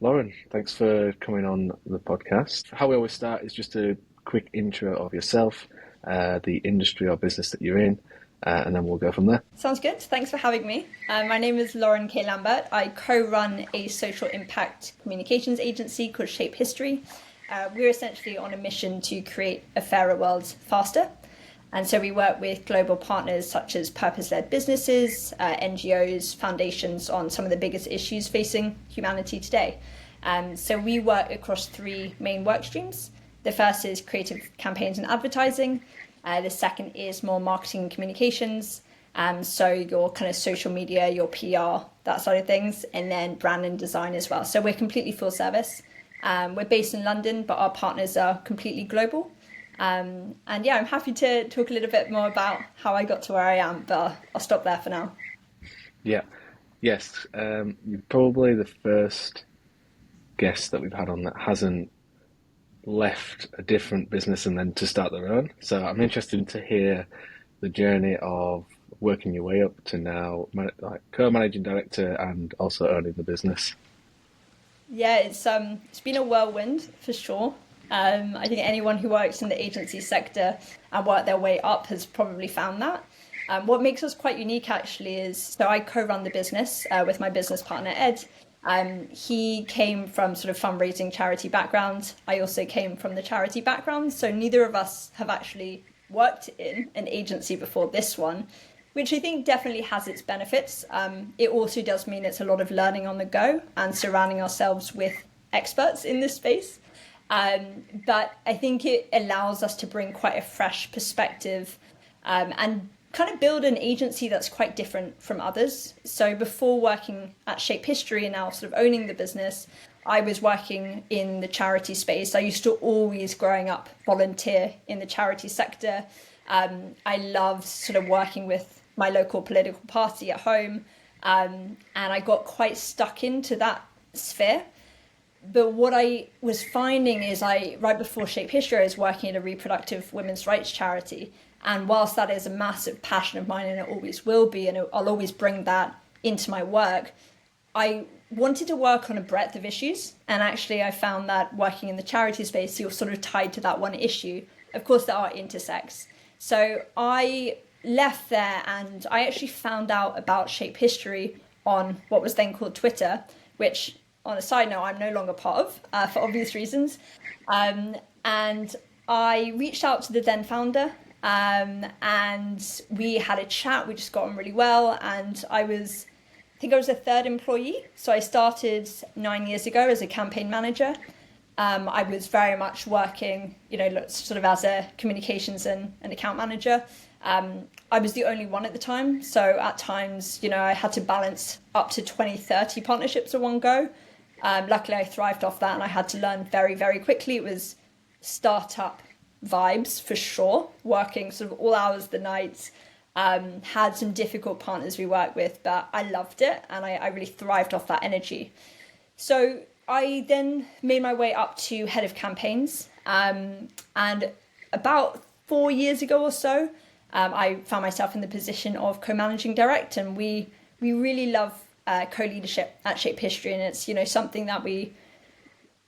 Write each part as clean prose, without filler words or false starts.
Lauren, thanks for coming on the podcast. How we always start is just a quick intro of yourself, the industry or business that you're in, and then we'll go from there. Sounds good. Thanks for having me. My name is Lauren Kay-Lambert. I co-run a social impact communications agency called Shape History. We're essentially on a mission to create a fairer world faster. And so we work with global partners such as purpose-led businesses, NGOs, foundations on some of the biggest issues facing humanity today. So we work across three main work streams. The first is creative campaigns and advertising. The second is more marketing and communications. So your kind of social media, your PR, that side of things, and then brand and design as well. So we're completely full service. We're based in London, but our partners are completely global. And yeah, I'm happy to talk a little bit more about how I got to where I am, but I'll stop there for now. Yeah, yes, you're probably the first guest that we've had on that hasn't left a different business and then to start their own. So I'm interested to hear the journey of working your way up to now, like co-managing director and also owning the business. Yeah, it's been a whirlwind for sure. I think anyone who works in the agency sector and worked their way up has probably found that. What makes us quite unique actually is, so I co-run the business with my business partner, Ed. He came from sort of fundraising charity background. I also came from the charity background. So neither of us have actually worked in an agency before this one, which I think definitely has its benefits. It also does mean it's a lot of learning on the go and surrounding ourselves with experts in this space. But I think it allows us to bring quite a fresh perspective and kind of build an agency that's quite different from others. So before working at Shape History and now sort of owning the business, I was working in the charity space. I used to always, growing up, volunteer in the charity sector. I loved sort of working with my local political party at home, and I got quite stuck into that sphere. But what I was finding is right before Shape History, I was working at a reproductive women's rights charity. And whilst that is a massive passion of mine and it always will be, and I'll always bring that into my work, I wanted to work on a breadth of issues. And actually, I found that working in the charity space, you're sort of tied to that one issue. Of course, there are intersects. So I left there and I actually found out about Shape History on what was then called Twitter, which, on a side note, I'm no longer part of for obvious reasons. And I reached out to the then founder and we had a chat. We just got on really well. And I think I was a third employee. So I started 9 years ago as a campaign manager. I was very much working, sort of as a communications and account manager. I was the only one at the time. So at times, I had to balance up to 20, 30 partnerships at one go. Luckily, I thrived off that and I had to learn very, very quickly. It was startup vibes for sure, working sort of all hours of the night. Had some difficult partners we worked with, but I loved it and I really thrived off that energy. So I then made my way up to head of campaigns. And about 4 years ago or so, I found myself in the position of co-managing director, and we really love co-leadership at Shape History, and it's something that we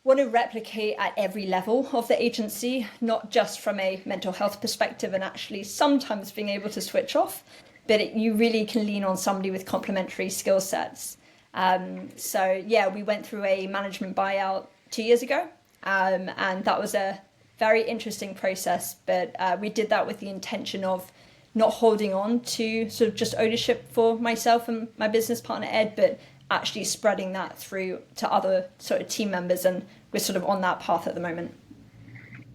want to replicate at every level of the agency, not just from a mental health perspective and actually sometimes being able to switch off, but you really can lean on somebody with complementary skill sets. So yeah, we went through a management buyout 2 years ago, and that was a very interesting process, but we did that with the intention of not holding on to sort of just ownership for myself and my business partner Ed, but actually spreading that through to other sort of team members, and we're sort of on that path at the moment.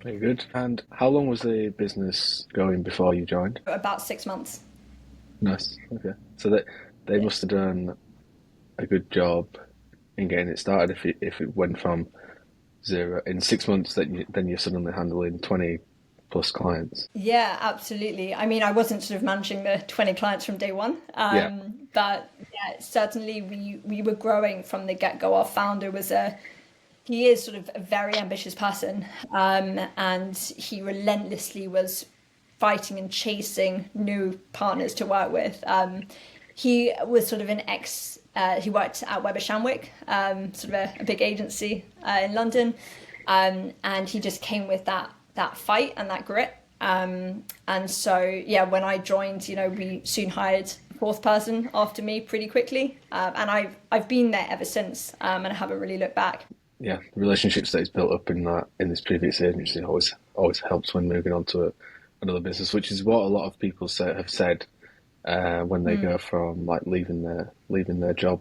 Very good. And how long was the business going before you joined? About 6 months. Nice. Okay. So they must have done a good job in getting it started if it went from zero in 6 months, then you're suddenly handling 20 plus clients. Yeah, absolutely. I mean, I wasn't sort of managing the 20 clients from day one, but yeah, certainly we were growing from the get-go. Our founder he is sort of a very ambitious person, and he relentlessly was fighting and chasing new partners to work with. He was sort of an he worked at Weber Shandwick, sort of a big agency in London, and he just came with that fight and that grit. And so, yeah, when I joined, we soon hired a fourth person after me pretty quickly, and I've been there ever since, and I haven't really looked back. Yeah, the relationships that he's built up in this previous agency always helps when moving on to another business, which is what a lot of people have said when they go from like leaving their job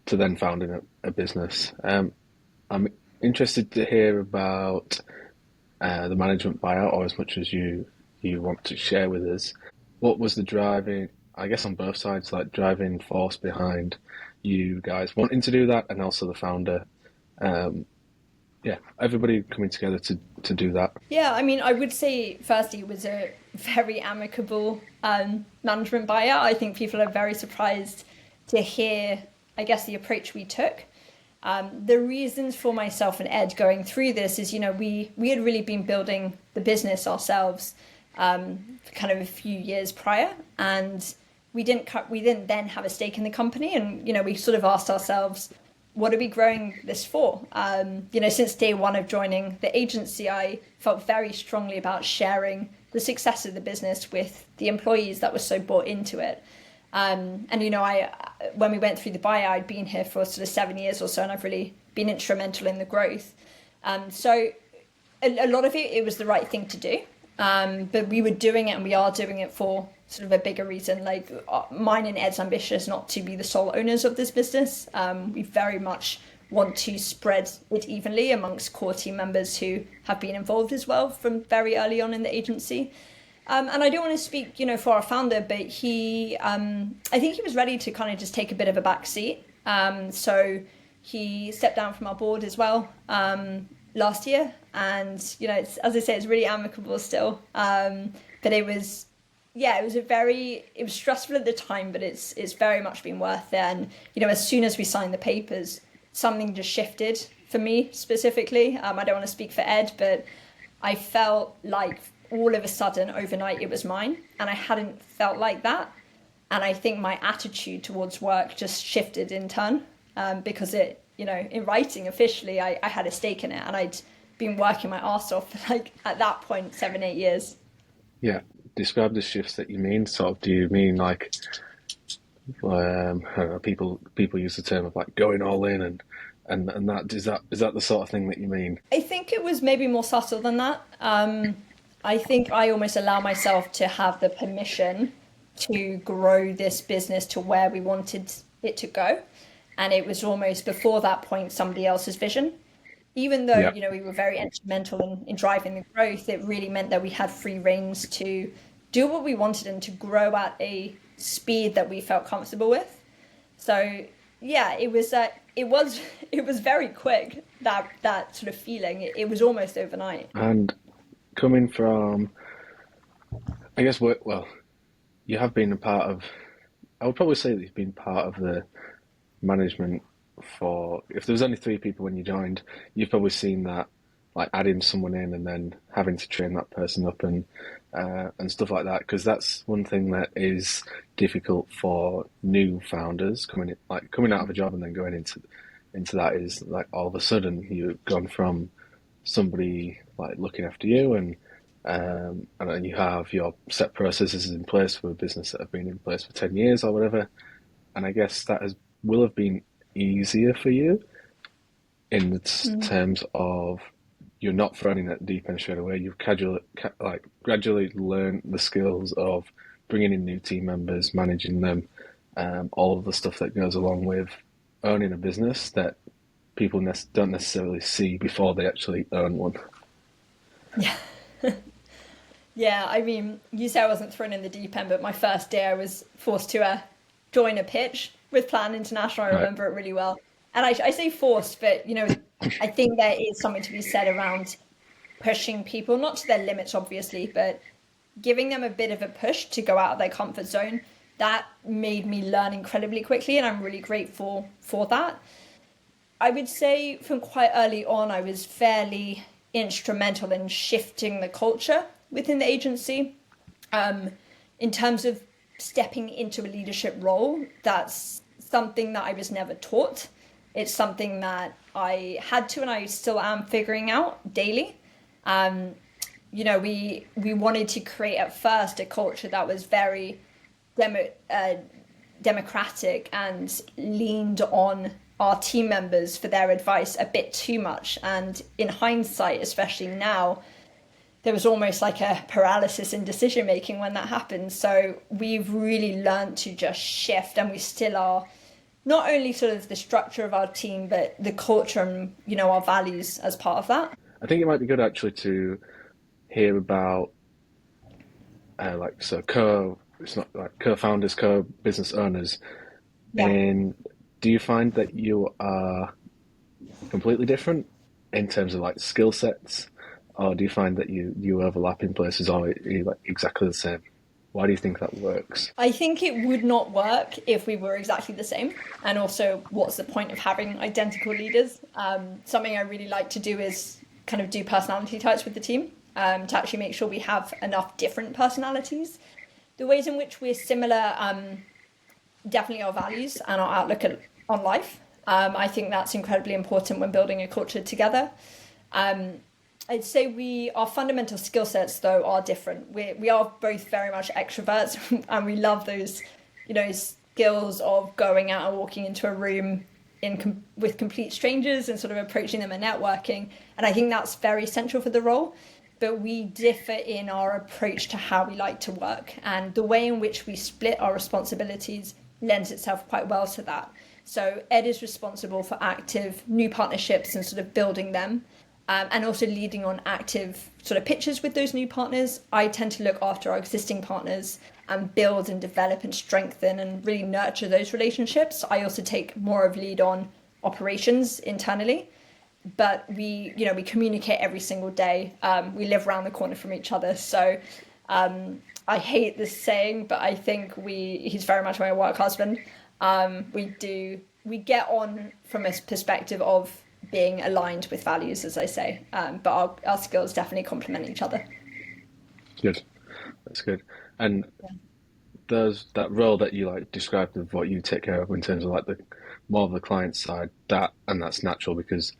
to then founding a business. I'm interested to hear about the management buyout, or as much as you want to share with us. What was the driving, I guess on both sides, like driving force behind you guys wanting to do that, and also the founder? Yeah, everybody coming together to do that. Yeah, I mean, I would say firstly it was a very amicable management buyout. I think people are very surprised to hear, I guess, the approach we took. The reasons for myself and Ed going through this is, we had really been building the business ourselves kind of a few years prior, and we didn't then have a stake in the company, and we sort of asked ourselves, what are we growing this for? Since day one of joining the agency, I felt very strongly about sharing the success of the business with the employees that were so bought into it. And when we went through the buyout, I'd been here for sort of 7 years or so, and I've really been instrumental in the growth. So a lot of it was the right thing to do. But we were doing it, and we are doing it for sort of a bigger reason. Like mine and Ed's ambition is not to be the sole owners of this business. We very much want to spread it evenly amongst core team members who have been involved as well from very early on in the agency. And I don't want to speak, for our founder, but I think he was ready to kind of just take a bit of a back seat. So he stepped down from our board as well last year. And, it's, as I say, it's really amicable still. But it was stressful at the time, but it's very much been worth it. And, as soon as we signed the papers, something just shifted for me specifically. I don't want to speak for Ed, but I felt like all of a sudden overnight it was mine, and I hadn't felt like that. And I think my attitude towards work just shifted in turn because it, in writing officially, I had a stake in it, and I'd been working my arse off for like at that point 7-8 years. Yeah, describe the shifts that you mean. Sort of, do you mean like I don't know, people use the term of like going all in and that is that the sort of thing that you mean? I think it was maybe more subtle than that. I think I almost allow myself to have the permission to grow this business to where we wanted it to go. And it was almost before that point somebody else's vision. Even though, we were very instrumental in driving the growth, it really meant that we had free reins to do what we wanted and to grow at a speed that we felt comfortable with. So, yeah, it was very quick, that sort of feeling. It was almost overnight. And coming from, I guess, well, you have been a part of, I would probably say that you've been part of the management for, if there was only 3 people when you joined, you've probably seen that, like adding someone in and then having to train that person up and stuff like that, because that's one thing that is difficult for new founders coming out of a job and then going into that, is like all of a sudden you've gone from somebody like looking after you and you have your set processes in place for a business that have been in place for 10 years or whatever, and I guess that will have been easier for you in the terms of you're not thrown in that deep end straight away. You've gradually learned the skills of bringing in new team members, managing them, all of the stuff that goes along with owning a business that people don't necessarily see before they actually own one. Yeah. Yeah, I mean, you say I wasn't thrown in the deep end, but my first day I was forced to join a pitch with Plan International. I remember it really well. And I say forced, but, I think there is something to be said around pushing people, not to their limits, obviously, but giving them a bit of a push to go out of their comfort zone. That made me learn incredibly quickly, and I'm really grateful for that. I would say from quite early on, I was fairly instrumental in shifting the culture within the agency. In terms of stepping into a leadership role, that's something that I was never taught. It's something that I had to, and I still am figuring out daily. We wanted to create at first a culture that was very democratic and leaned on our team members for their advice a bit too much. And in hindsight, especially now, there was almost like a paralysis in decision making when that happened. So we've really learned to just shift, and we still are, not only sort of the structure of our team, but the culture and, our values as part of that. I think it might be good actually to hear about it's not like co-founders, co-business owners. Yeah. And do you find that you are completely different in terms of like skill sets, or do you find that you overlap in places, or are you like exactly the same? Why do you think that works? I think it would not work if we were exactly the same. And also, what's the point of having identical leaders? Something I really like to do is kind of do personality types with the team, to actually make sure we have enough different personalities. The ways in which we're similar, definitely our values and our outlook on life. I think that's incredibly important when building a culture together. I'd say our fundamental skill sets, though, are different. We are both very much extroverts, and we love those, skills of going out and walking into a room with complete strangers and sort of approaching them and networking. And I think that's very essential for the role. But we differ in our approach to how we like to work. And the way in which we split our responsibilities lends itself quite well to that. So Ed is responsible for active new partnerships and sort of building them. And also leading on active sort of pitches with those new partners. I tend to look after our existing partners and build and develop and strengthen and really nurture those relationships. I also take more of lead on operations internally, but we communicate every single day. We live around the corner from each other. So I hate this saying, but I think he's very much my work husband. We get on from a perspective of being aligned with values, as I say, but our skills definitely complement each other. Good, that's good. And there's that role that you like described of what you take care of in terms of like the more of the client side, that's natural because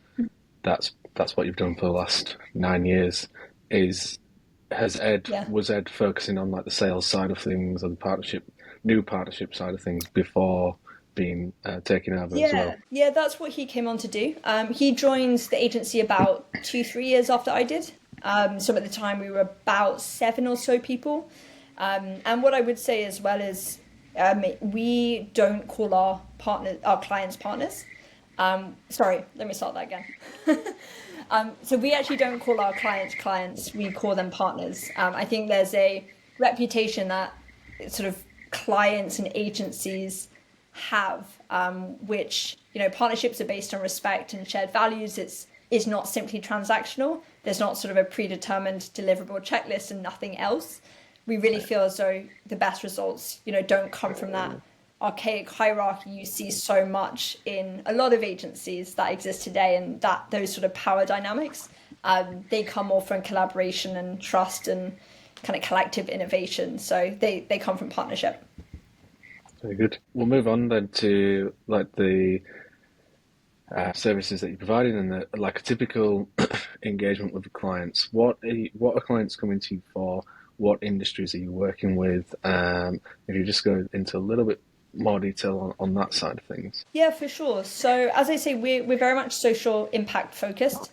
that's what you've done for the last 9 years. Was Ed focusing on like the sales side of things or the new partnership side of things before being taken over as well? Yeah, that's what he came on to do. He joined the agency about 2-3 years after I did. So at the time we were about 7 or so people. And what I would say as well is we don't call our clients partners. Sorry, let me start that again. So we actually don't call our clients, we call them partners. I think there's a reputation that sort of clients and agencies have, which, partnerships are based on respect and shared values. It's not simply transactional. There's not sort of a predetermined deliverable checklist and nothing else. We really feel as though the best results, don't come from that archaic hierarchy you see so much in a lot of agencies that exist today, and that those sort of power dynamics, they come more from collaboration and trust and kind of collective innovation. So they come from partnership. Very good. We'll move on then to like the services that you're providing and like a typical engagement with the clients. What are clients coming to you for? What industries are you working with? If you just go into a little bit more detail on that side of things. Yeah, for sure. So as I say, we're very much social impact focused.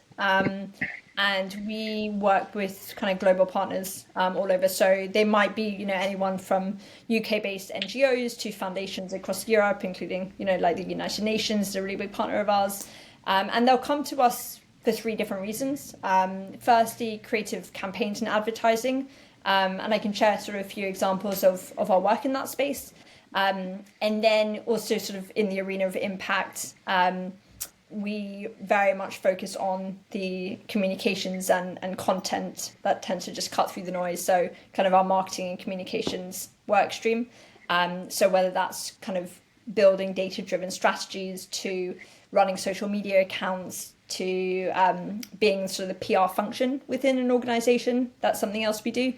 And we work with kind of global partners all over. So they might be, anyone from UK-based NGOs to foundations across Europe, including, like the United Nations is a really big partner of ours. And they'll come to us for 3 different reasons. Firstly, creative campaigns and advertising. And I can share sort of a few examples of our work in that space. And then also sort of in the arena of impact, we very much focus on the communications and content that tends to just cut through the noise. So kind of our marketing and communications work stream. So whether that's kind of building data-driven strategies to running social media accounts to being sort of the PR function within an organization, that's something else we do.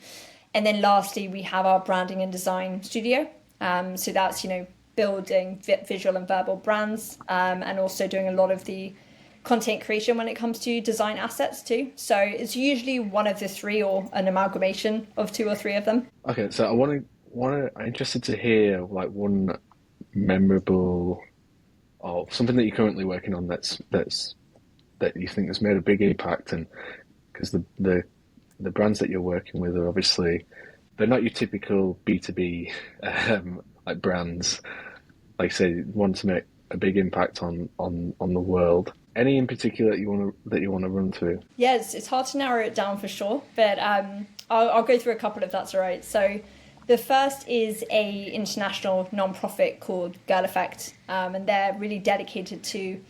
And then lastly, we have our branding and design studio. So that's, building visual and verbal brands, and also doing a lot of the content creation when it comes to design assets too. So it's usually one of the three or an amalgamation of two or three of them. Okay, so I'm interested to hear like one memorable or something that you're currently working on that you think has made a big impact, and because the brands that you're working with are obviously they're not your typical B2B like brands. Like say, want to make a big impact on the world. Any in particular that you want to run through? Yeah, it's hard to narrow it down for sure, but I'll go through a couple if that's all right. So the first is a international non-profit called Girl Effect, and they're really dedicated to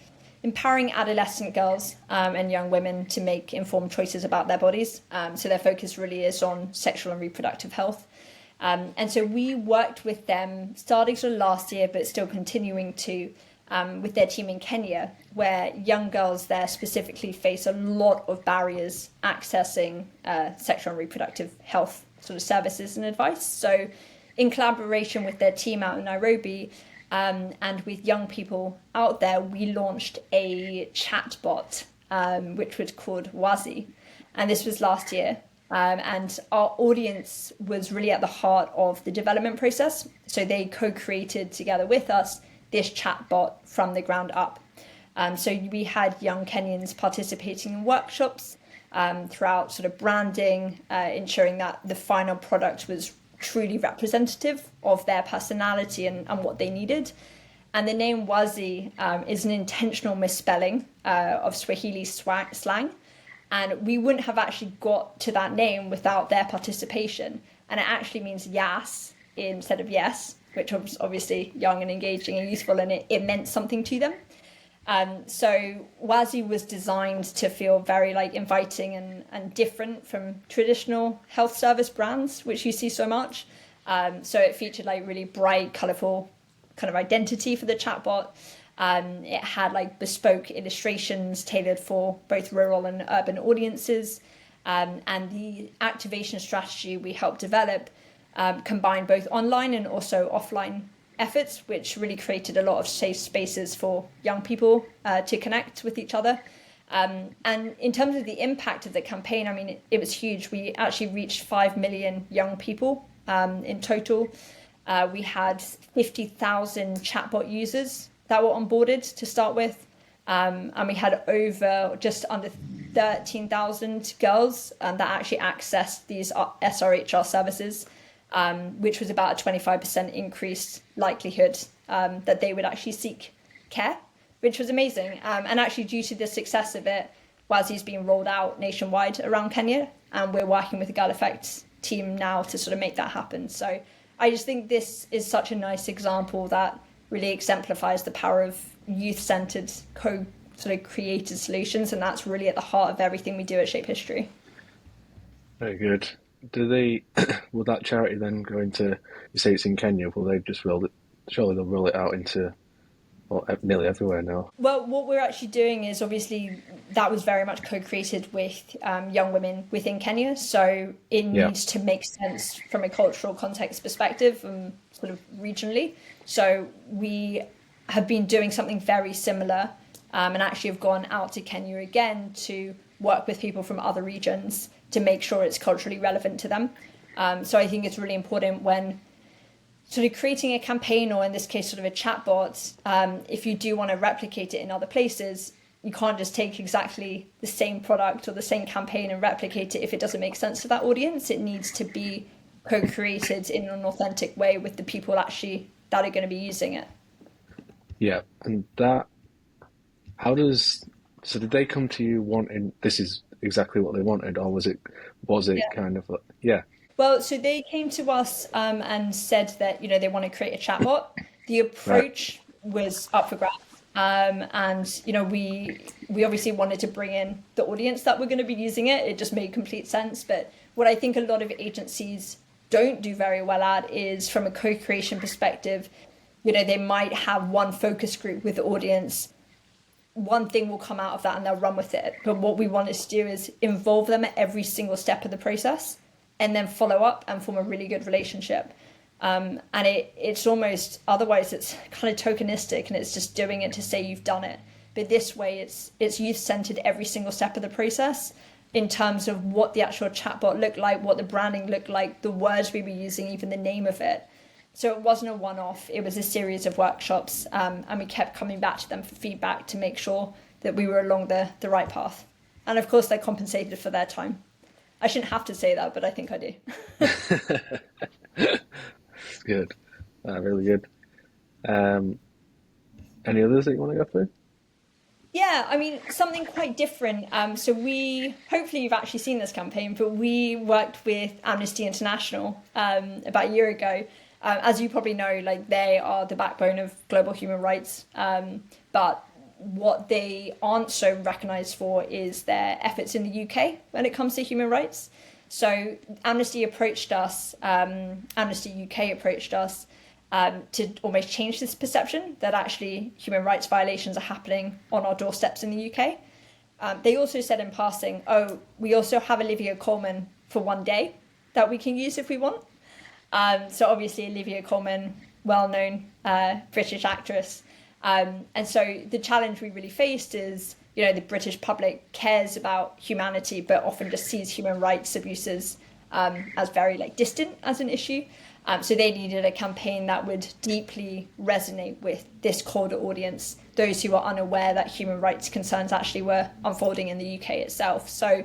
empowering adolescent girls and young women to make informed choices about their bodies. So their focus really is on sexual and reproductive health. And so we worked with them starting sort of last year, but still continuing to with their team in Kenya, where young girls there specifically face a lot of barriers accessing sexual and reproductive health sort of services and advice. So in collaboration with their team out in Nairobi, and with young people out there, we launched a chatbot, which was called Wazi. And this was last year. And our audience was really at the heart of the development process. So they co-created together with us this chatbot from the ground up. So we had young Kenyans participating in workshops throughout sort of branding, ensuring that the final product was truly representative of their personality and what they needed. And the name Wazi is an intentional misspelling of Swahili slang. And we wouldn't have actually got to that name without their participation. And it actually means yes instead of yes, which was obviously young and engaging and useful, and it meant something to them. So Wazi was designed to feel very like inviting and different from traditional health service brands, which you see so much. So it featured like really bright, colourful kind of identity for the chatbot. It had like bespoke illustrations tailored for both rural and urban audiences. And the activation strategy we helped develop combined both online and also offline efforts, which really created a lot of safe spaces for young people to connect with each other. And in terms of the impact of the campaign, I mean, it was huge. We actually reached 5 million young people in total. We had 50,000 chatbot users that were onboarded to start with. And we had over just under 13,000 girls that actually accessed these SRHR services, which was about a 25% increased likelihood that they would actually seek care, which was amazing. And actually, due to the success of it, Wazi's being rolled out nationwide around Kenya, and we're working with the Girl Effect team now to sort of make that happen. So I just think this is such a nice example that really exemplifies the power of youth-centered created solutions, and that's really at the heart of everything we do at Shape History. Very good. Will that charity then go into, you say it's in Kenya, will they just surely they'll roll it out into nearly everywhere now? Well, what we're actually doing is obviously that was very much co-created with young women within Kenya. So it needs to make sense from a cultural context perspective and sort of regionally. So we have been doing something very similar and actually have gone out to Kenya again to work with people from other regions to make sure it's culturally relevant to them. So I think it's really important when sort of creating a campaign, or in this case, sort of a chatbot, if you do want to replicate it in other places, you can't just take exactly the same product or the same campaign and replicate it if it doesn't make sense to that audience. It needs to be co-created in an authentic way with the people actually that are going to be using it. Yeah, and so did they come to you wanting, this is exactly what they wanted, or was it kind of like, yeah? Well, so they came to us and said that, they want to create a chatbot. The approach was up for grabs. And, we obviously wanted to bring in the audience that were going to be using it. It just made complete sense. But what I think a lot of agencies don't do very well at is, from a co-creation perspective, they might have one focus group with the audience. One thing will come out of that and they'll run with it. But what we wanted to do is involve them at every single step of the process, and then follow up and form a really good relationship. And it's almost, otherwise it's kind of tokenistic and it's just doing it to say you've done it. But this way it's youth-centered every single step of the process in terms of what the actual chatbot looked like, what the branding looked like, the words we were using, even the name of it. So it wasn't a one-off, it was a series of workshops, and we kept coming back to them for feedback to make sure that we were along the right path. And of course, they're compensated for their time. I shouldn't have to say that, but I think I do. It's good. Really good. Any others that you want to go through? Yeah, I mean, something quite different. So hopefully you've actually seen this campaign, but we worked with Amnesty International about a year ago. As you probably know, like they are the backbone of global human rights. But what they aren't so recognised for is their efforts in the UK when it comes to human rights. So Amnesty UK approached us to almost change this perception that actually human rights violations are happening on our doorsteps in the UK. They also said in passing, we also have Olivia Colman for one day that we can use if we want. So obviously Olivia Colman, well-known British actress. And so the challenge we really faced is, the British public cares about humanity, but often just sees human rights abuses as very distant as an issue. So they needed a campaign that would deeply resonate with this colder audience, those who are unaware that human rights concerns actually were unfolding in the UK itself. So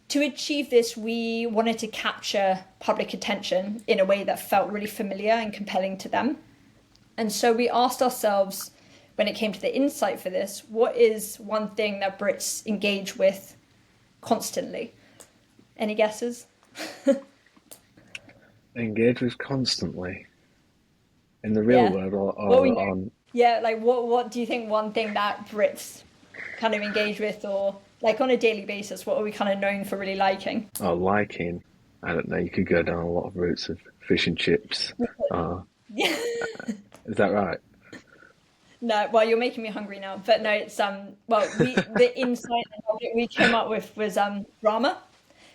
to achieve this, we wanted to capture public attention in a way that felt really familiar and compelling to them. And so we asked ourselves, when it came to the insight for this, what is one thing that Brits engage with constantly? Any guesses? Engage with constantly in the real world or on? Yeah, what do you think one thing that Brits kind of engage with, or on a daily basis, what are we kind of known for really liking? Oh, liking. I don't know. You could go down a lot of routes of fish and chips. Yeah. Is that right? No, well, you're making me hungry now. But no, it's the insight we came up with was drama.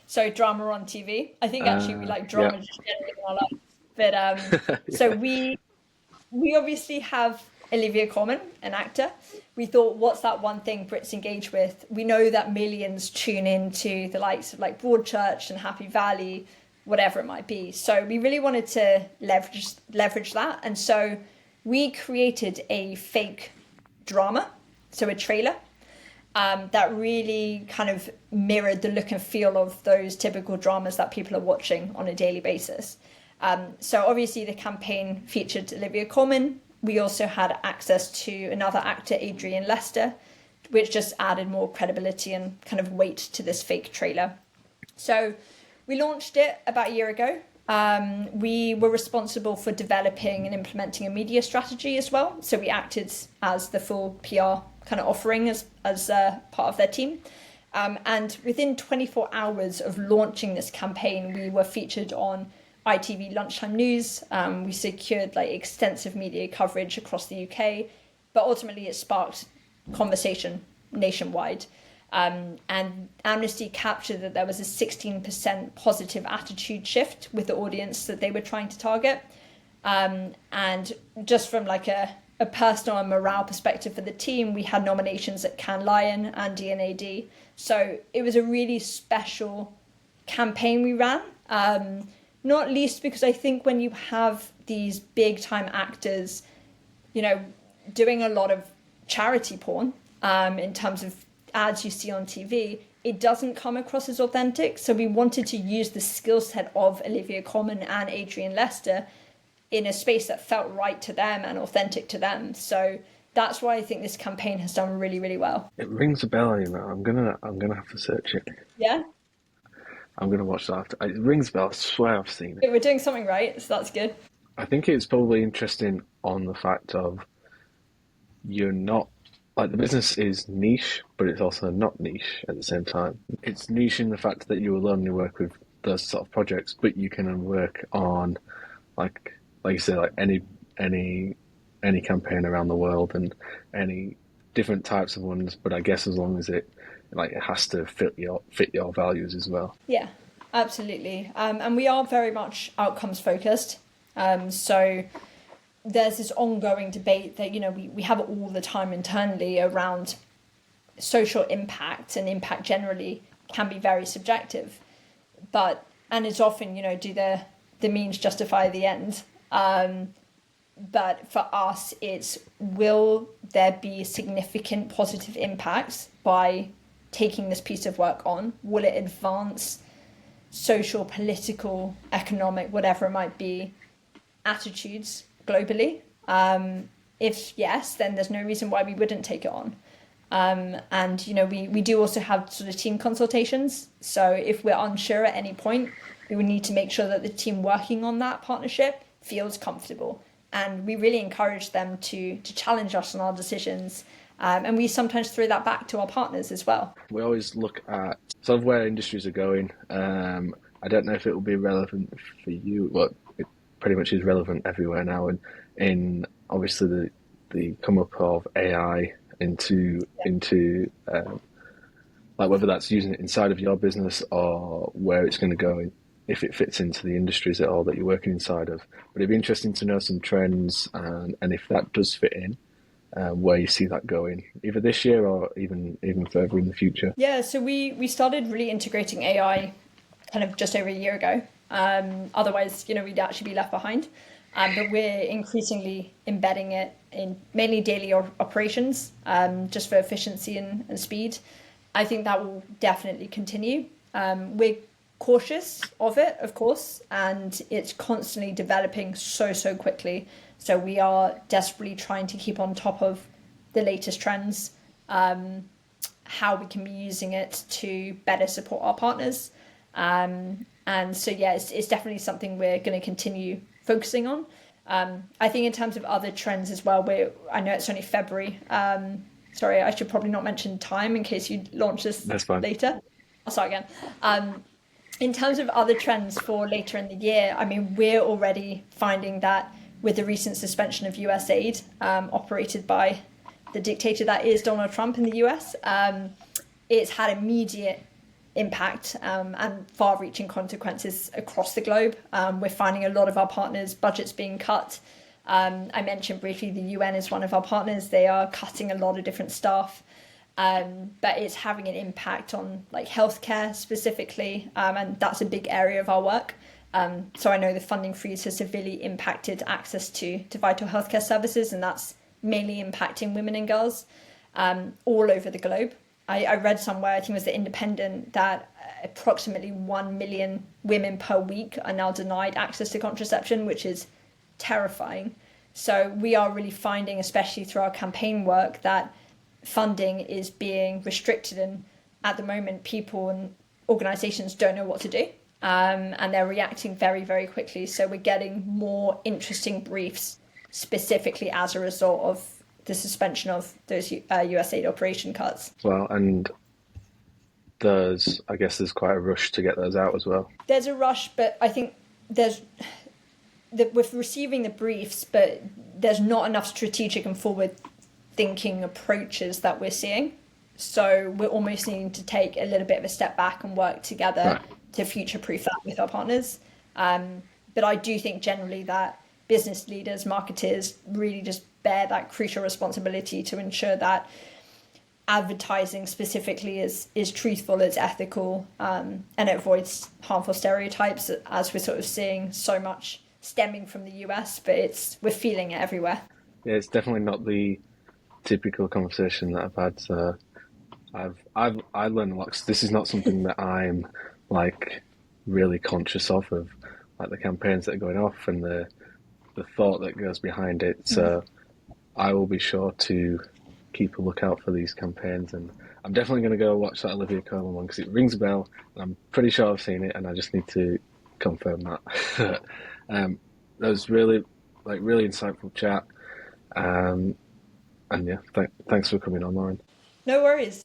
So drama on TV. I think actually we like drama just generally in our lives. But so we obviously have Olivia Colman, an actor. We thought, what's that one thing Brits engage with? We know that millions tune into the likes of Broadchurch and Happy Valley, whatever it might be. So we really wanted to leverage that. And so we created a fake drama, so a trailer, that really kind of mirrored the look and feel of those typical dramas that people are watching on a daily basis. So obviously the campaign featured Olivia Colman. We also had access to another actor, Adrian Lester, which just added more credibility and kind of weight to this fake trailer. So we launched it about a year ago. We were responsible for developing and implementing a media strategy as well. So we acted as the full PR kind of offering as part of their team. And within 24 hours of launching this campaign, we were featured on ITV Lunchtime News. We secured extensive media coverage across the UK, but ultimately it sparked conversation nationwide. And Amnesty captured that there was a 16% positive attitude shift with the audience that they were trying to target. And just from a personal and morale perspective for the team, we had nominations at Cannes Lion and D&AD. So it was a really special campaign we ran. Not least because I think when you have these big time actors, doing a lot of charity porn, in terms of ads you see on TV, it doesn't come across as authentic. So we wanted to use the skill set of Olivia Colman and Adrian Lester in a space that felt right to them and authentic to them. So that's why I think this campaign has done really, really well. It rings a bell, I'm gonna have to search it. Yeah? I'm gonna watch that after. It rings a bell, I swear I've seen it. We're doing something right, so that's good. I think it's probably interesting on the fact of you're not, the business is niche, but it's also not niche at the same time. It's niche in the fact that you will only work with those sort of projects, but you can work on, like you say, any campaign around the world and any different types of ones. But I guess as long as it has to fit your values as well. Yeah, absolutely. And we are very much outcomes focused. So there's this ongoing debate that, we have it all the time internally around social impact, and impact generally can be very subjective. And it's often, do the means justify the end? But for us, it's, will there be significant positive impacts by taking this piece of work on? Will it advance social, political, economic, whatever it might be, attitudes globally? If yes, then there's no reason why we wouldn't take it on. And we do also have sort of team consultations. So if we're unsure at any point, we would need to make sure that the team working on that partnership feels comfortable. And we really encourage them to challenge us on our decisions. And we sometimes throw that back to our partners as well. We always look at sort of where industries are going. I don't know if it will be relevant for you, but it pretty much is relevant everywhere now. And in obviously the come up of AI into like whether that's using it inside of your business or where it's going to go, if it fits into the industries at all that you're working inside of. But it'd be interesting to know some trends and if that does fit in, where you see that going, either this year or even further in the future. Yeah, so we started really integrating AI kind of just over a year ago. Otherwise, we'd actually be left behind. But we're increasingly embedding it in mainly daily operations, just for efficiency and speed. I think that will definitely continue. We're cautious of it, of course, and it's constantly developing so quickly. So we are desperately trying to keep on top of the latest trends, how we can be using it to better support our partners. And so, yeah, it's definitely something we're going to continue focusing on. I think in terms of other trends as well, I know it's only February. Sorry, I should probably not mention time in case you launch this later. I'll start again. In terms of other trends for later in the year, I mean, we're already finding that with the recent suspension of US aid, operated by the dictator that is Donald Trump in the US, it's had immediate impact and far-reaching consequences across the globe. We're finding a lot of our partners' budgets being cut. I mentioned briefly the UN is one of our partners. They are cutting a lot of different staff. But it's having an impact on like healthcare specifically, and that's a big area of our work. So I know the funding freeze has severely impacted access to vital healthcare services, and that's mainly impacting women and girls all over the globe. I read somewhere, I think it was The Independent, that approximately 1 million women per week are now denied access to contraception, which is terrifying. So we are really finding, especially through our campaign work, that funding is being restricted, and at the moment people and organisations don't know what to do, and they're reacting very quickly. So we're getting more interesting briefs specifically as a result of the suspension of those US aid operation cuts. Well, and I guess there's quite a rush to get those out as well. There's a rush, but I think we're receiving the briefs, but there's not enough strategic and forward thinking approaches that we're seeing. So we're almost needing to take a little bit of a step back and work together to future-proof that with our partners. But I do think generally that business leaders, marketers really just bear that crucial responsibility to ensure that advertising specifically is truthful, it's ethical, and it avoids harmful stereotypes, as we're sort of seeing so much stemming from the US, but we're feeling it everywhere. Yeah, it's definitely not the typical conversation that I've had. So I learned a lot, 'cause this is not something that I'm like really conscious of like the campaigns that are going off and the thought that goes behind it. So I will be sure to keep a lookout for these campaigns, and I'm definitely going to go watch that Olivia Colman one because it rings a bell. And I'm pretty sure I've seen it, and I just need to confirm that. That was really insightful chat. And yeah, thanks for coming on, Lauren. No worries.